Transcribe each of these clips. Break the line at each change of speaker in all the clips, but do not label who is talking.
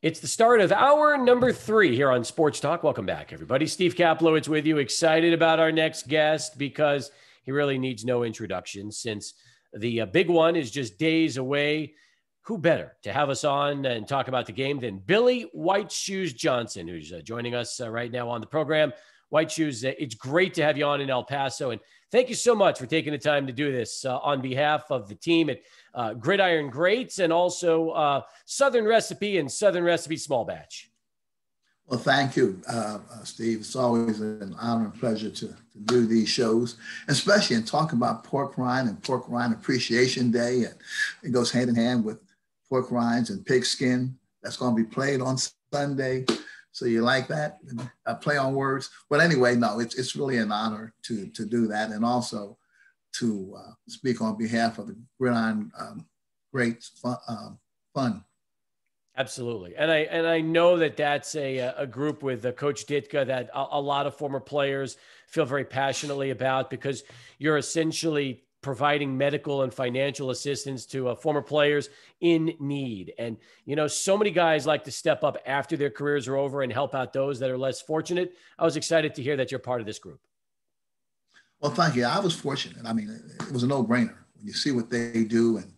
It's the start of hour number 3 here on Sports Talk. Welcome back, everybody. Steve Kaplowitz with you. Excited about our next guest because he really needs no introduction since the big one is just days away. Who better to have us on and talk about the game than Billy White Shoes Johnson, who's joining us right now on the program. White Shoes, it's great to have you on in El Paso, and thank you so much for taking the time to do this on behalf of the team at Gridiron Greats and also Southern Recipe and Southern Recipe Small Batch.
Well, thank you, Steve. It's always an honor and pleasure to do these shows, especially in talking about pork rind and Pork Rind Appreciation Day. And it goes hand in hand with pork rinds and pig skin. That's going to be played on Sunday. So you like that? Play on words. But anyway, no, it's really an honor to do that, and also to speak on behalf of the Gridiron Greats Fund.
Absolutely. And I know that that's a group with Coach Ditka that a lot of former players feel very passionately about, because you're essentially providing medical and financial assistance to former players in need. And, you know, so many guys like to step up after their careers are over and help out those that are less fortunate. I was excited to hear that you're part of this group.
Well, thank you. I was fortunate. I mean, it was a no-brainer. When you see what they do and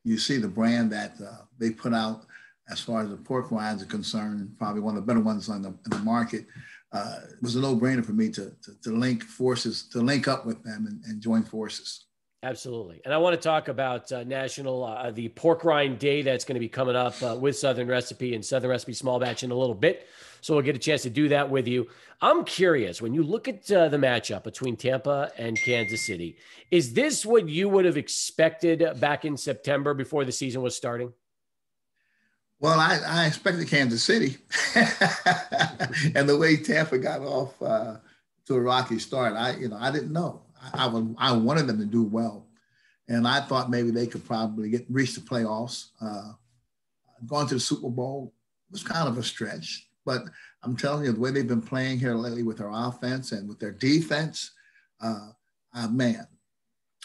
you see the brand that they put out as far as the pork rinds are concerned, probably one of the better ones on in the market, it was a no-brainer for me to link forces, to link up with them and join forces.
Absolutely. And I want to talk about the Pork Rind Day that's going to be coming up with Southern Recipe and Southern Recipe Small Batch in a little bit. So we'll get a chance to do that with you. I'm curious, when you look at the matchup between Tampa and Kansas City, is this what you would have expected back in September before the season was starting?
Well, I expected Kansas City. And the way Tampa got off to a rocky start, I didn't know. I wanted them to do well, and I thought maybe they could probably reach the playoffs. Going to the Super Bowl was kind of a stretch, but I'm telling you, the way they've been playing here lately with their offense and with their defense, man,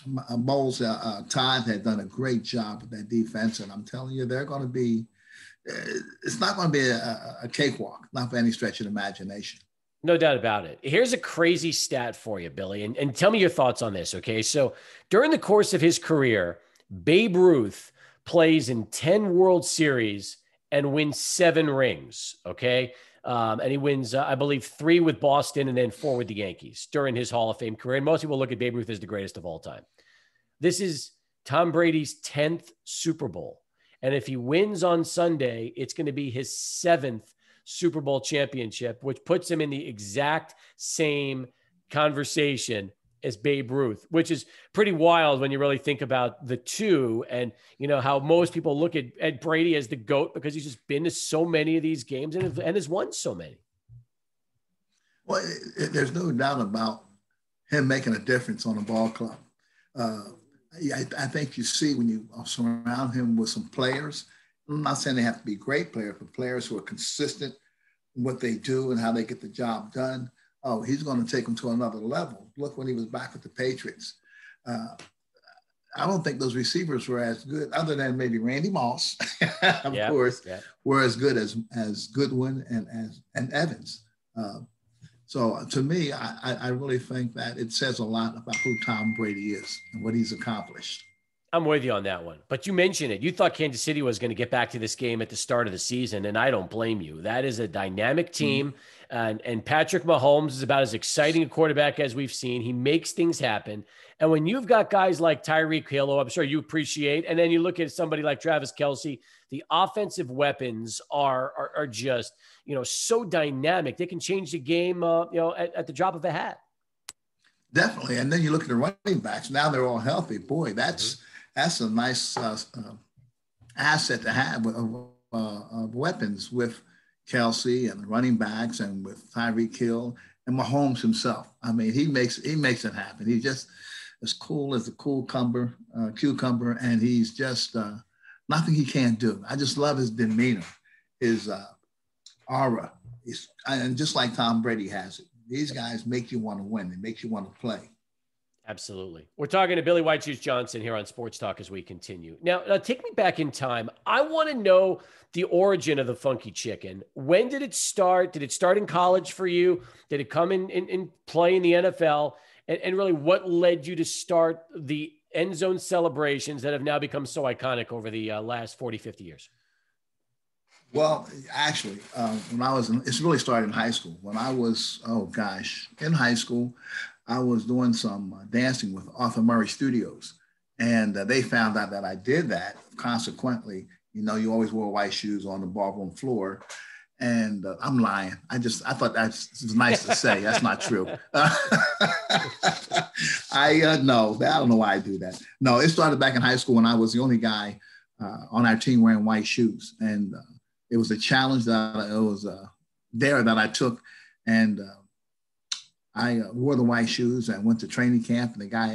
Bowles Todd had done a great job with that defense, and I'm telling you, they're going to be. It's not going to be a cakewalk, not by any stretch of the imagination.
No doubt about it. Here's a crazy stat for you, Billy, and tell me your thoughts on this, okay? So during the course of his career, Babe Ruth plays in 10 World Series and wins 7 rings, okay? And he wins, I believe, 3 with Boston and then 4 with the Yankees during his Hall of Fame career. And most people look at Babe Ruth as the greatest of all time. This is Tom Brady's 10th Super Bowl. And if he wins on Sunday, it's going to be his 7th Super Bowl championship, which puts him in the exact same conversation as Babe Ruth, which is pretty wild when you really think about the two, and you know how most people look at Brady as the GOAT because he's just been to so many of these games and has won so many.
Well, there's no doubt about him making a difference on the ball club. I think you see when you surround him with some players. I'm not saying they have to be great players, but players who are consistent in what they do and how they get the job done. Oh, he's going to take them to another level. Look when he was back with the Patriots. I don't think those receivers were as good, other than maybe Randy Moss, of course, were as good as Goodwin and Evans. So to me, I really think that it says a lot about who Tom Brady is and what he's accomplished.
I'm with you on that one. But you mentioned it. You thought Kansas City was going to get back to this game at the start of the season, and I don't blame you. That is a dynamic team, and Patrick Mahomes is about as exciting a quarterback as we've seen. He makes things happen. And when you've got guys like Tyreek Hill, who I'm sure you appreciate, and then you look at somebody like Travis Kelce, the offensive weapons are just, so dynamic. They can change the game, at the drop of a hat.
Definitely. And then you look at the running backs. Now they're all healthy. Boy, that's a nice asset to have of weapons with Kelce and the running backs and with Tyreek Hill and Mahomes himself. I mean, he makes it happen. He's just as cool as a cucumber, and he's just nothing he can't do. I just love his demeanor, his aura. And just like Tom Brady has it. These guys make you want to win. They make you want to play.
Absolutely. We're talking to Billy White Shoes Johnson here on Sports Talk as we continue. Now, take me back in time. I want to know the origin of the Funky Chicken. When did it start? Did it start in college for you? Did it come in play in the NFL? And really, what led you to start the end zone celebrations that have now become so iconic over the last 40, 50 years?
Well, actually, when I was it's really started in high school. When I was, in high school, I was doing some dancing with Arthur Murray Studios, and they found out that I did that. Consequently, you always wore white shoes on the ballroom floor, and I'm lying. I thought that was nice to say. That's not true. I no, I don't know why I do that. No, it started back in high school when I was the only guy on our team wearing white shoes, and it was a challenge that it was dare that I took, and I wore the white shoes and went to training camp. And the guy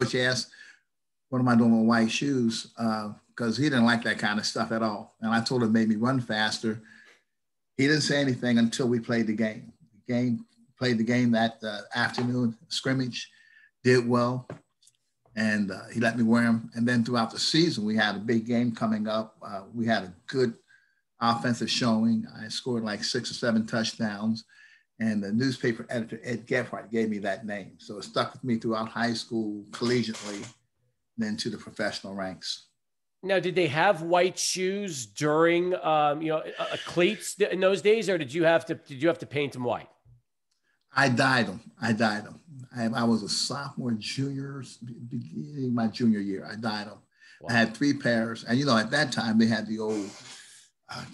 coach asked, "What am I doing with white shoes?" Because he didn't like that kind of stuff at all. And I told him it made me run faster. He didn't say anything until we played the game. Played the game that afternoon, scrimmage, did well. And he let me wear them. And then throughout the season, we had a big game coming up. We had a good offensive showing. I scored like 6 or 7 touchdowns. And the newspaper editor, Ed Gephardt, gave me that name. So it stuck with me throughout high school, collegiately, then to the professional ranks.
Now, did they have white shoes during, cleats in those days, or did you have to paint them white?
I dyed them. I was a sophomore, beginning my junior year. I dyed them. Wow. I had 3 pairs, and at that time they had the old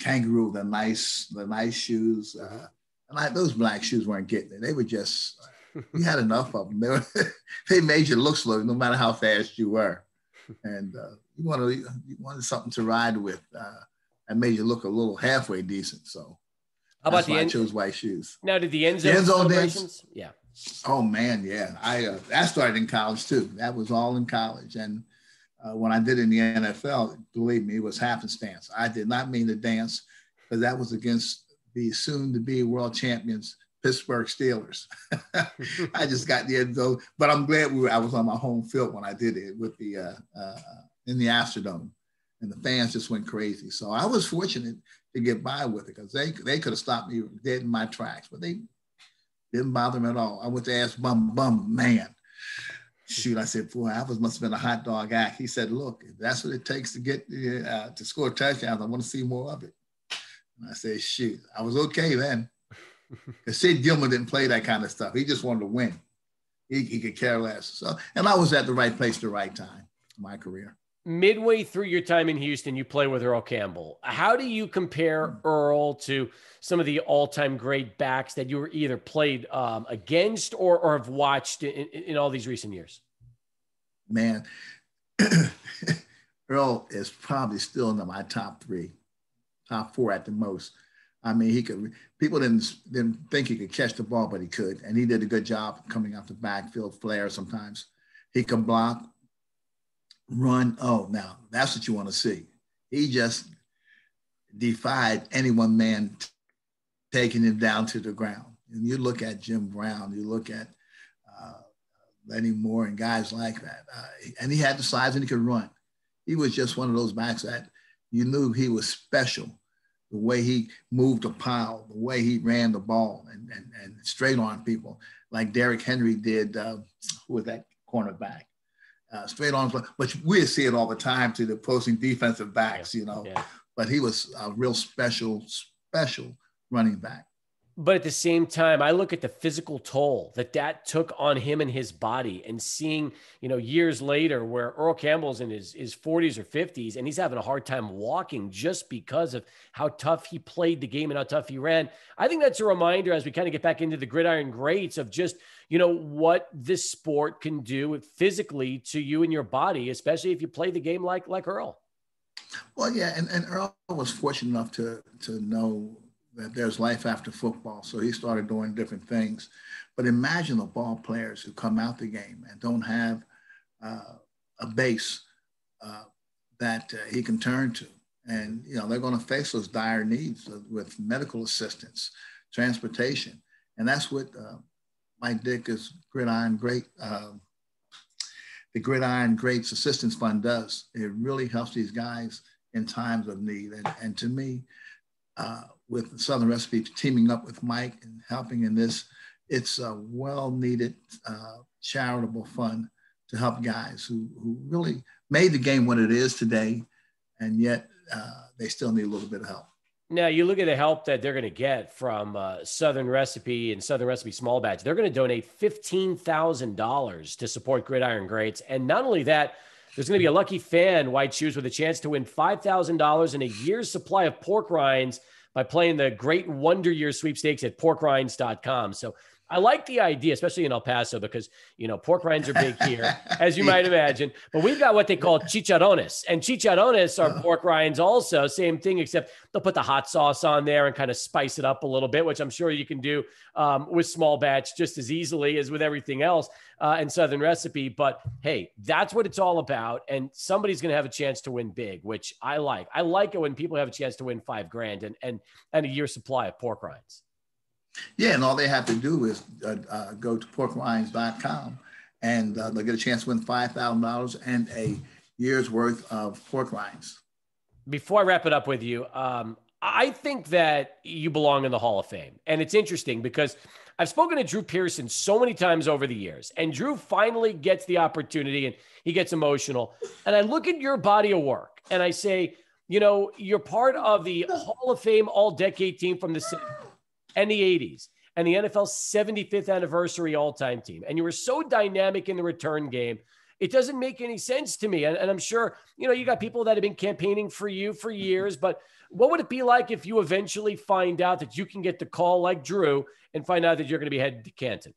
kangaroo, the nice shoes. And those black shoes weren't getting it. They were just, you had enough of them. They made you look slow, no matter how fast you were. And you wanted something to ride with that made you look a little halfway decent. So
how about I
chose white shoes.
Now, did the end zone celebrations? Yeah.
Oh man, yeah. That started in college too. That was all in college. And when I did it in the NFL, believe me, it was happenstance. I did not mean to dance, because that was against the soon-to-be world champions, Pittsburgh Steelers. I just got the end zone, but I'm glad I was on my home field when I did it with the in the Astrodome, and the fans just went crazy. So I was fortunate to get by with it, because they could have stopped me dead in my tracks, but they didn't bother them at all. I went to ask Bum, man. Shoot, I said, boy, I must have been a hot dog act. He said, look, if that's what it takes to get to score touchdowns, I want to see more of it. And I said, shoot, I was okay then. Because Sid Gilman didn't play that kind of stuff. He just wanted to win. He could care less. So, and I was at the right place at the right time in my career.
Midway through your time in Houston, you play with Earl Campbell. How do you compare Earl to some of the all-time great backs that you were either played against or have watched in all these recent years?
Man, Earl is probably still in my top 3. Top 4 at the most. I mean, people didn't think he could catch the ball, but he could. And he did a good job coming out the backfield, flare sometimes. He could block, run. Oh, now that's what you want to see. He just defied any one man taking him down to the ground. And you look at Jim Brown, you look at Lenny Moore and guys like that. And he had the size and he could run. He was just one of those backs that you knew he was special. The way he moved the pile, the way he ran the ball and straight on people, like Derrick Henry did, who was that cornerback? Straight on, but we see it all the time to the opposing defensive backs, Yeah. But he was a real special running back.
But at the same time, I look at the physical toll that took on him and his body, and seeing, years later where Earl Campbell's in his 40s or 50s and he's having a hard time walking just because of how tough he played the game and how tough he ran. I think that's a reminder as we kind of get back into the gridiron greats of just, what this sport can do physically to you and your body, especially if you play the game like Earl.
Well, yeah. And Earl was fortunate enough to know that there's life after football. So he started doing different things. But imagine the ball players who come out the game and don't have a base that he can turn to. And, they're going to face those dire needs with medical assistance, transportation. And that's what Mike Dick is gridiron great the Gridiron Greats Assistance Fund does. It really helps these guys in times of need. And to me, with Southern Recipe teaming up with Mike and helping in this, it's a well-needed charitable fund to help guys who really made the game what it is today, and yet they still need a little bit of help.
Now, you look at the help that they're going to get from Southern Recipe and Southern Recipe Small Batch. They're going to donate $15,000 to support Gridiron Greats. And not only that, there's going to be a lucky fan, White Shoes, with a chance to win $5,000 and a year's supply of pork rinds by playing the Great Wonder Year sweepstakes at porkrinds.com. So I like the idea, especially in El Paso, because, you know, pork rinds are big here, as you might imagine. But we've got what they call chicharrones. And chicharrones are pork rinds also. Same thing, except they'll put the hot sauce on there and kind of spice it up a little bit, which I'm sure you can do with Small Batch just as easily as with everything else in Southern Recipe. But, hey, that's what it's all about. And somebody's going to have a chance to win big, which I like. I like it when people have a chance to win $5,000 and a year's supply of pork rinds.
Yeah, and all they have to do is go to porkrinds.com and they'll get a chance to win $5,000 and a year's worth of pork rinds.
Before I wrap it up with you, I think that you belong in the Hall of Fame. And it's interesting because I've spoken to Drew Pearson so many times over the years, and Drew finally gets the opportunity and he gets emotional. And I look at your body of work and I say, you know, you're part of the Hall of Fame all-decade team from the 70s and the 80s and the NFL's 75th anniversary all-time team. And you were so dynamic in the return game. It doesn't make any sense to me. And I'm sure, you know, you got people that have been campaigning for you for years, but what would it be like if you eventually find out that you can get the call like Drew and find out that you're going to be headed to Canton?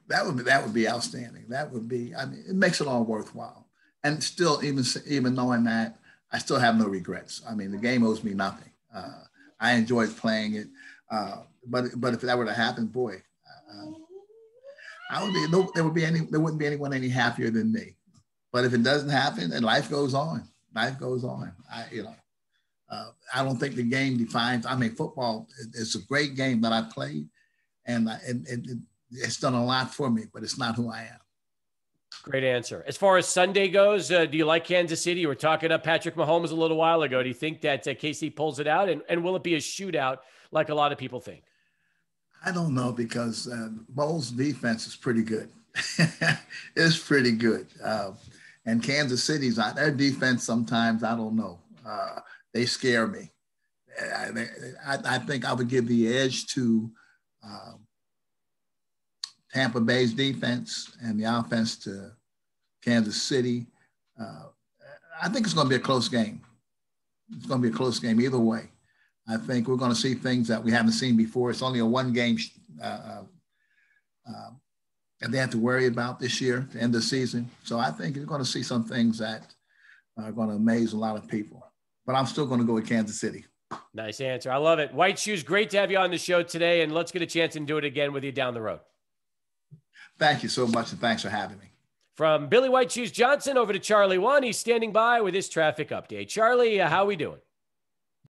That would be outstanding. That would be, I mean, it makes it all worthwhile. And still, even knowing that, I still have no regrets. I mean, the game owes me nothing. I enjoyed playing it, but if that were to happen, boy, there wouldn't be anyone any happier than me. But if it doesn't happen, then life goes on. Life goes on. I don't think the game defines. I mean, football is a great game that I played, and it's done a lot for me. But it's not who I am.
Great answer. As far as Sunday goes, do you like Kansas City? You were talking up Patrick Mahomes a little while ago. Do you think that KC pulls it out? And will it be a shootout like a lot of people think?
I don't know, because Bowles' defense is pretty good. It's pretty good. And Kansas City's, their defense sometimes, I don't know. They scare me. I think I would give the edge to Tampa Bay's defense and the offense to Kansas City. I think it's going to be a close game. It's going to be a close game either way. I think we're going to see things that we haven't seen before. It's only a one game that they have to worry about this year, the end of the season. So I think you're going to see some things that are going to amaze a lot of people. But I'm still going to go with Kansas City.
Nice answer. I love it. White Shoes, great to have you on the show today, and let's get a chance and do it again with you down the road.
Thank you so much, and thanks for having me.
From Billy White Shoes Johnson over to Charlie One. He's standing by with his traffic update. Charlie, how are we doing?